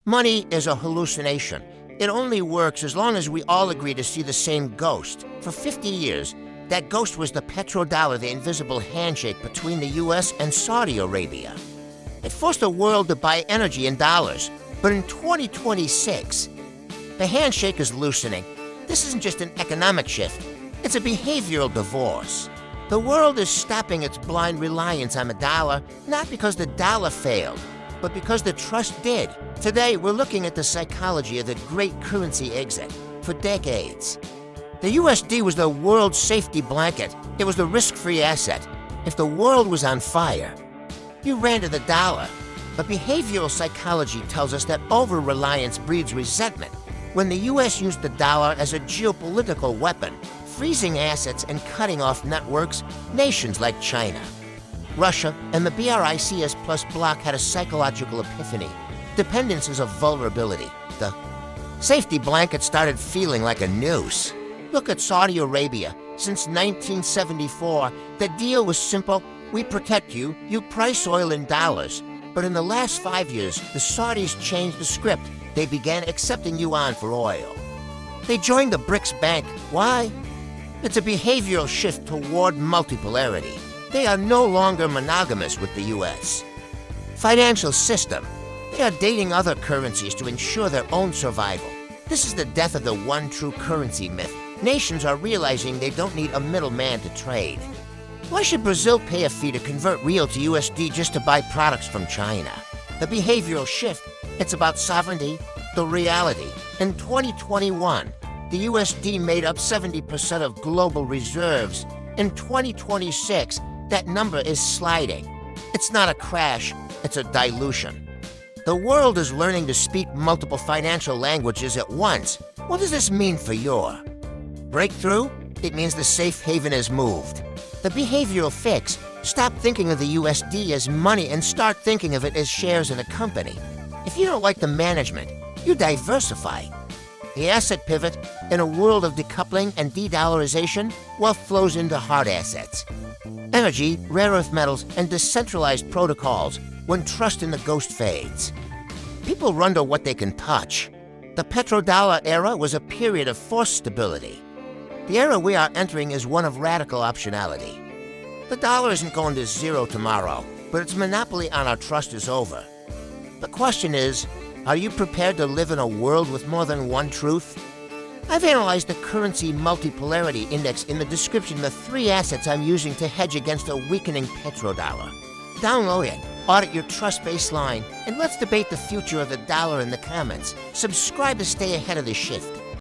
Money is a hallucination. It only works as long as we all agree to see the same ghost. For 50 years, that ghost was the petrodollar, the invisible handshake between the US and Saudi Arabia. It forced the world to buy energy in dollars. But in 2026, the handshake is loosening. This isn't just an economic shift. It's a behavioral divorce. The world is stopping its blind reliance on the dollar, not because the dollar failed, but because the trust did. Today, we're looking at the psychology of the great currency exit. For decades, the USD was the world's safety blanket. It was the risk-free asset. If the world was on fire, you ran to the dollar. But behavioral psychology tells us that over-reliance breeds resentment. When the US used the dollar as a geopolitical weapon, freezing assets and cutting off networks, nations like China, Russia, and the BRICS plus bloc had a psychological epiphany. Dependence is a vulnerability. The safety blanket started feeling like a noose. Look at Saudi Arabia. Since 1974, the deal was simple. We protect you, you price oil in dollars. But in the last 5 years, the Saudis changed the script. They began accepting yuan for oil. They joined the BRICS Bank. Why? It's a behavioral shift toward multipolarity. They are no longer monogamous with the US financial system. They are dating other currencies to ensure their own survival. This is the death of the one true currency myth. Nations are realizing they don't need a middleman to trade. Why should Brazil pay a fee to convert real to USD just to buy products from China? The behavioral shift, it's about sovereignty, the reality. In 2021, the USD made up 70% of global reserves. In 2026, that number is sliding. It's not a crash, it's a dilution. The world is learning to speak multiple financial languages at once. What does this mean for your breakthrough? It means the safe haven has moved. The behavioral fix, stop thinking of the USD as money and start thinking of it as shares in a company. If you don't like the management, you diversify. The asset pivot, in a world of decoupling and de-dollarization, wealth flows into hard assets. Energy, rare earth metals, and decentralized protocols when trust in the ghost fades. People run to what they can touch. The petrodollar era was a period of forced stability. The era we are entering is one of radical optionality. The dollar isn't going to zero tomorrow, but its monopoly on our trust is over. The question is, are you prepared to live in a world with more than one truth? I've analyzed the currency multipolarity index in the description of the 3 assets I'm using to hedge against a weakening petrodollar. Download it, audit your trust baseline, and let's debate the future of the dollar in the comments. Subscribe to stay ahead of the shift.